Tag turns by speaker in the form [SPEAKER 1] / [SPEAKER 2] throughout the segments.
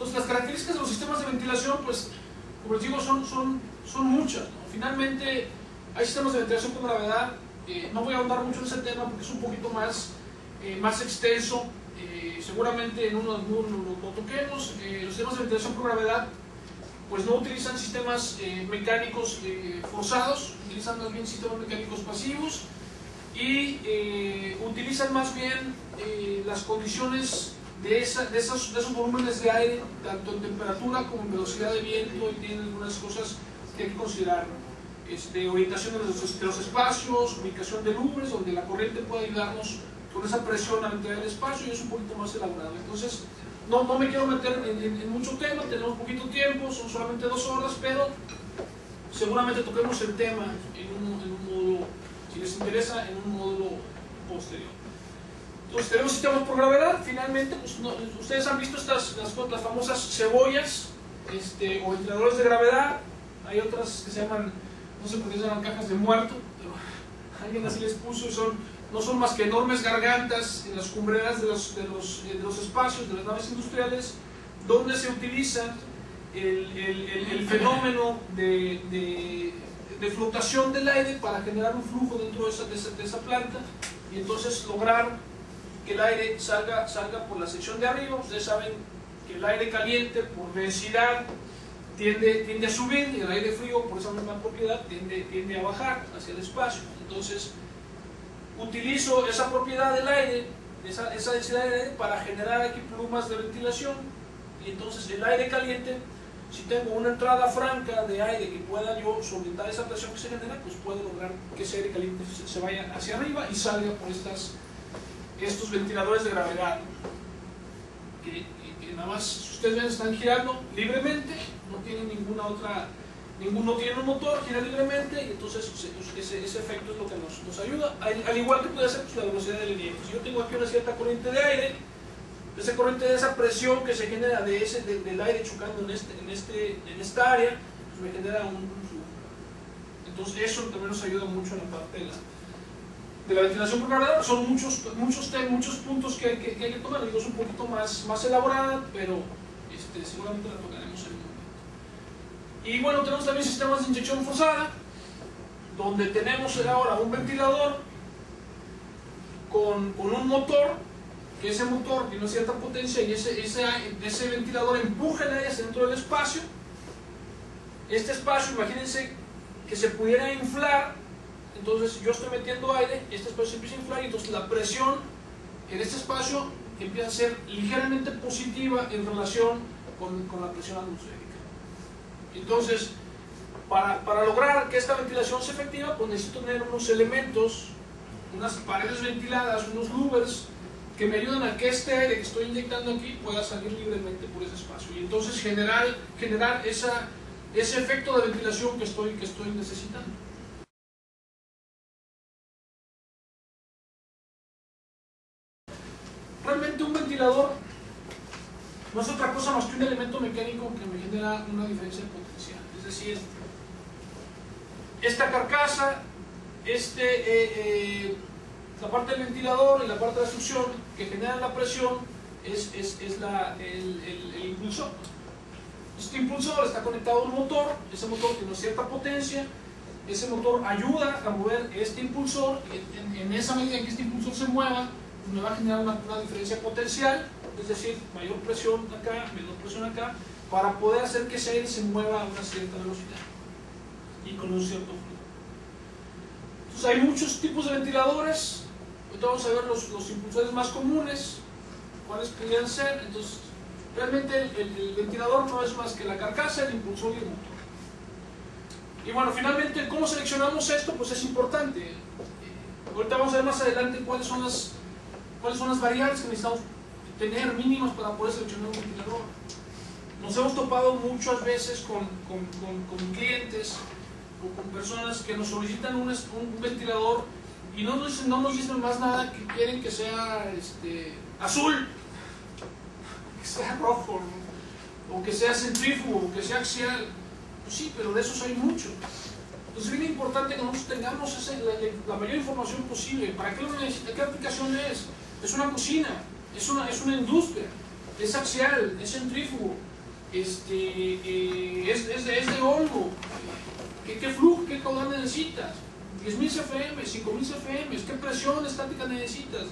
[SPEAKER 1] Entonces las características de los sistemas de ventilación, pues, como les digo, son muchas, ¿no? Finalmente hay sistemas de ventilación con gravedad. No voy a ahondar mucho en ese tema porque es un poquito más extenso. Seguramente en uno lo toquemos. Los sistemas de ventilación por gravedad pues no utilizan sistemas mecánicos forzados, utilizan más bien sistemas mecánicos pasivos y utilizan más bien las condiciones de esos volúmenes de aire, tanto en temperatura como en velocidad de viento, y tienen algunas cosas que hay que considerar. Orientación de los espacios, ubicación de lubres, donde la corriente puede ayudarnos con esa presión a ventilar el espacio, y es un poquito más elaborado. Entonces, no me quiero meter en mucho tema, tenemos poquito tiempo, son solamente 2 horas, pero seguramente toquemos el tema en un módulo, si les interesa, en un módulo posterior. Entonces tenemos sistemas por gravedad. Finalmente, pues, ustedes han visto las famosas cebollas o ventiladores de gravedad. Hay otras que se llaman, no sé por qué se llaman cajas de muerto, pero alguien así les puso, y no son más que enormes gargantas en las cumbreras de los espacios, de las naves industriales, donde se utiliza el fenómeno de flotación del aire para generar un flujo dentro de esa planta, y entonces lograr que el aire salga por la sección de arriba. Ustedes saben que el aire caliente por densidad tiende a subir, y el aire frío por esa misma propiedad tiende a bajar hacia el espacio. Entonces utilizo esa propiedad del aire, esa densidad de aire, para generar aquí plumas de ventilación. Y entonces el aire caliente, si tengo una entrada franca de aire que pueda yo solventar esa presión que se genera, pues puedo lograr que ese aire caliente se vaya hacia arriba y salga por estos ventiladores de gravedad, que nada más, si ustedes ven, están girando libremente, no tienen ninguno tiene un motor, gira libremente, y entonces ese efecto es lo que nos ayuda, al igual que puede ser pues, la velocidad del viento. Si yo tengo aquí una cierta corriente de aire, esa presión que se genera del aire chocando en esta área, pues me genera un flujo. Entonces eso también nos ayuda mucho en la parte de la ventilación por gravedad. Son muchos puntos que hay que tomar. Digo, es un poquito más elaborada, pero seguramente la tocaremos en un momento. Y bueno, tenemos también sistemas de inyección forzada, donde tenemos ahora un ventilador con un motor, que ese motor tiene una cierta potencia, y ese ventilador empuja el aire hacia dentro del espacio. Este espacio, imagínense que se pudiera inflar. Entonces yo estoy metiendo aire, este espacio se empieza a inflar, y entonces la presión en este espacio empieza a ser ligeramente positiva en relación con la presión atmosférica. Entonces, para lograr que esta ventilación sea efectiva, pues necesito tener unos elementos, unas paredes ventiladas, unos louvers, que me ayudan a que este aire que estoy inyectando aquí pueda salir libremente por ese espacio, y entonces generar ese efecto de ventilación que estoy necesitando. Realmente un ventilador no es otra cosa más que un elemento mecánico que me genera una diferencia de potencial. Es decir, esta carcasa, la parte del ventilador y la parte de la succión que generan la presión es el impulsor. Este impulsor está conectado a un motor, ese motor tiene una cierta potencia, ese motor ayuda a mover este impulsor, y en esa medida que este impulsor se mueva, me va a generar una diferencia potencial, es decir, mayor presión acá, menor presión acá, para poder hacer que ese aire se mueva a una cierta velocidad y con un cierto flujo. Entonces hay muchos tipos de ventiladores. Ahorita vamos a ver los impulsores más comunes, cuáles podrían ser. Entonces, realmente el ventilador no es más que la carcasa, el impulsor y el motor. Y bueno, finalmente, ¿cómo seleccionamos esto? Pues es importante. Ahorita vamos a ver más adelante cuáles son las variables que necesitamos tener mínimas para poder seleccionar un ventilador. Nos hemos topado muchas veces con clientes o con personas que nos solicitan un ventilador y no nos dicen más nada, que quieren que sea azul, que sea rojo, ¿no? O que sea centrífugo, o que sea axial. Pues sí, pero de esos hay muchos. Entonces es bien importante que nosotros tengamos la mayor información posible. ¿Para qué lo necesita? ¿Qué aplicación es? Es una cocina, es una industria, es axial, es centrífugo. es de hongo. ¿Qué flujo, qué caudal necesitas? 10.000 CFM, 5.000 CFM, ¿qué presión estática necesitas?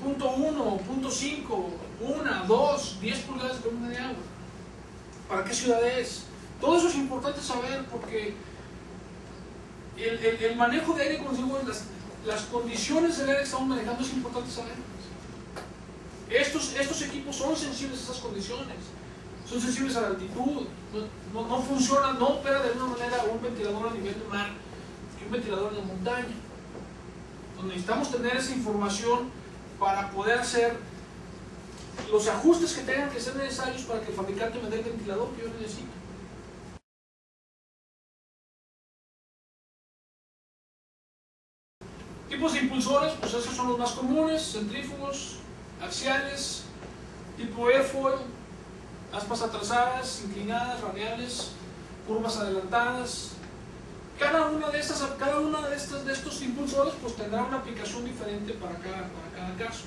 [SPEAKER 1] Punto 1, punto 5, 1, 2, 10 pulgadas de columna de agua. ¿Para qué ciudad es? Todo eso es importante saber porque el manejo de aire, como digo, las condiciones del aire que estamos manejando es importante saber. Estos equipos son sensibles a esas condiciones, son sensibles a la altitud, no funciona, no opera de la misma manera un ventilador a nivel de mar que un ventilador en la montaña. Entonces necesitamos tener esa información para poder hacer los ajustes que tengan que ser necesarios para que el fabricante me dé el ventilador que yo necesito. Tipos de impulsores, pues esos son los más comunes: centrífugos, axiales, tipo airfoil, aspas atrasadas, inclinadas, radiales, curvas adelantadas. Cada una de estos impulsores pues tendrá una aplicación diferente para cada caso.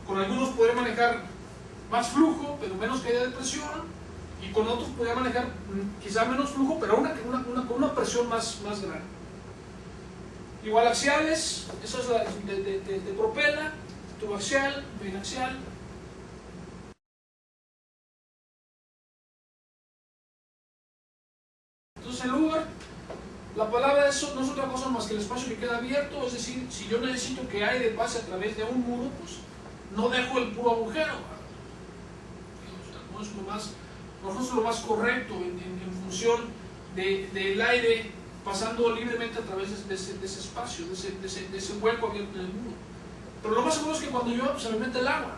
[SPEAKER 1] Con algunos podré manejar más flujo, pero menos caída de presión, y con otros podría manejar quizá menos flujo, pero con una presión más grande. Igual axiales, eso es de propela, tubo axial, binaxial. Entonces el lugar, la palabra eso no es otra cosa más que el espacio que queda abierto, es decir, si yo necesito que aire pase a través de un muro, pues no dejo el puro agujero. No es lo más correcto en función del aire pasando libremente a través de ese espacio, de ese hueco abierto en el muro. Pero lo más seguro es que cuando llueva pues, se me mete el agua.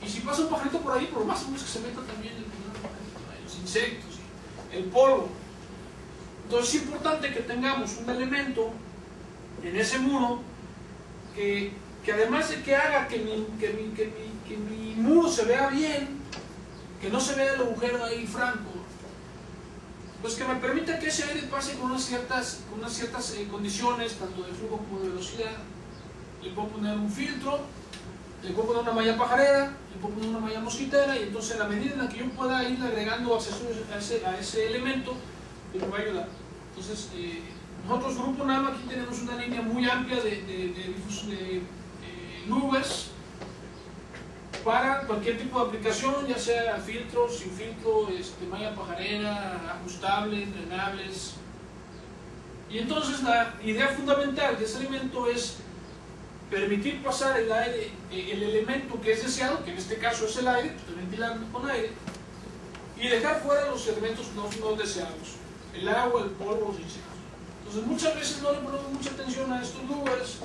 [SPEAKER 1] Y si pasa un pajarito por ahí, pues lo más seguro es que se meta también los insectos, el polvo. Entonces es importante que tengamos un elemento en ese muro que además de que haga que mi muro se vea bien, que no se vea el agujero ahí franco, pues que me permita que ese aire pase con unas ciertas condiciones, tanto de flujo como de velocidad. Le puedo poner un filtro, le puedo poner una malla pajarera, le puedo poner una malla mosquitera, y entonces a la medida en la que yo pueda ir agregando accesorios a ese elemento, pues me va a ayudar. Entonces, nosotros Grupo NAM aquí tenemos una línea muy amplia de nubes para cualquier tipo de aplicación, ya sea filtro, sin filtro, malla pajarera, ajustables, drenables. Y entonces la idea fundamental de ese elemento es permitir pasar el aire, el elemento que es deseado, que en este caso es el aire, estoy ventilando con aire, y dejar fuera los elementos no deseados, el agua, el polvo, los insectos. Entonces muchas veces no le ponemos mucha atención a estos lugares,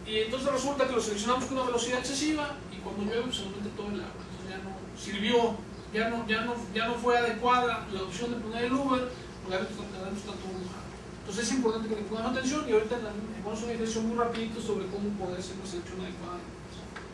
[SPEAKER 1] y entonces resulta que lo seleccionamos con una velocidad excesiva, y cuando llueve se nos mete todo el agua. Entonces ya no sirvió, ya no fue adecuada la opción de poner el Uber, porque adentro está todo mojado. Entonces es importante que le pongamos atención, y ahorita vamos a un ejercicio muy rapidito sobre cómo poder hacer una selección adecuada.